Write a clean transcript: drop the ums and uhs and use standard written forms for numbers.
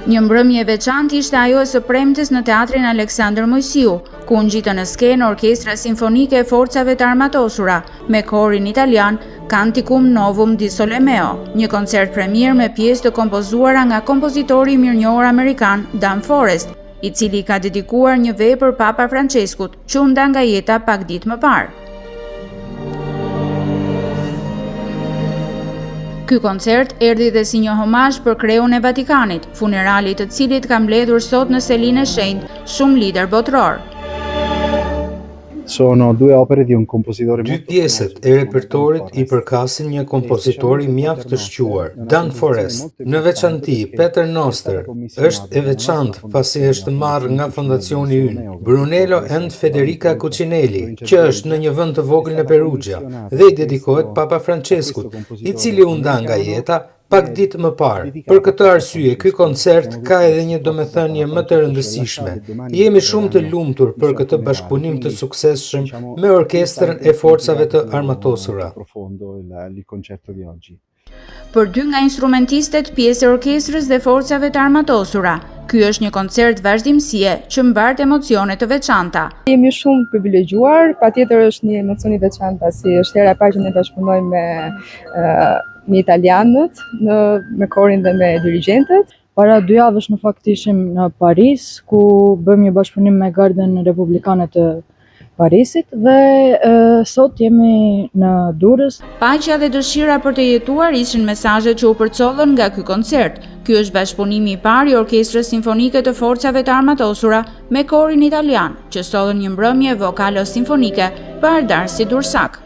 Një mbrëmje e veçantë ishte ajo e së premtes në teatrin Aleksandër Mojsiu, ku ngjitën në skenë Orkestra Simfonike e Forcave të Armatosura me korin italian Canticum Novum di Solemeo, një koncert premier me pjesë të kompozuara nga kompozitori i mirënjohur amerikan Dan Forest, i cili ka dedikuar një vepër Papa Franceskut, që u nda nga jeta pak ditë më parë. Ky koncert erdhi dhe si një homazh për kreun e Vatikanit, funerali të cilit ka mbledhur sot në Selinë e Shenjtë shumë lider botror. Sono due opere di un compositore Dy pjesët e repertorit i përkasin një kompozitori mjaft të shquar, Dan Forest. Në veçanti, Pater Noster është e veçantë pasi është marrë nga fondacioni ynë, Brunello and Federica Cucinelli, që është në një vend të vogël në Perugia, dhe i dedikohet Papa Franceskut, i cili u nda nga jeta pak ditë më parë. Për këtë arsye, ky koncert ka edhe një domethënie më të rëndësishme. Jemi shumë të lumtur për këtë bashkëpunim të suksesshëm me Orkestrën e Forcave të Armatosura. Për dy nga instrumentistet pjesë e orkestrës dhe forcave të armatosura, ky është një koncert vazhdimësie që mbart emocione të veçanta. Jemi shumë privilegjuar, patjetër është një emocion i veçantë, si është hera e parë që ne bashkëpunojmë me italianët, me korin dhe me dirigentët. Para 2 javësh në fakt ishim në Paris, ku bëjmë një bashkëpunim me Gardën Republikane të Parisit dhe sot jemi në Durrës. Paqja dhe dëshira për të jetuar ishin mesazhet që u përcollën nga ky koncert. Ky është bashkëpunimi i parë i Orkestrës Simfonike të Forcave të Armatosura me korin italian, që sollën një mbrëmje vokalo simfonike për Darsi Dursak.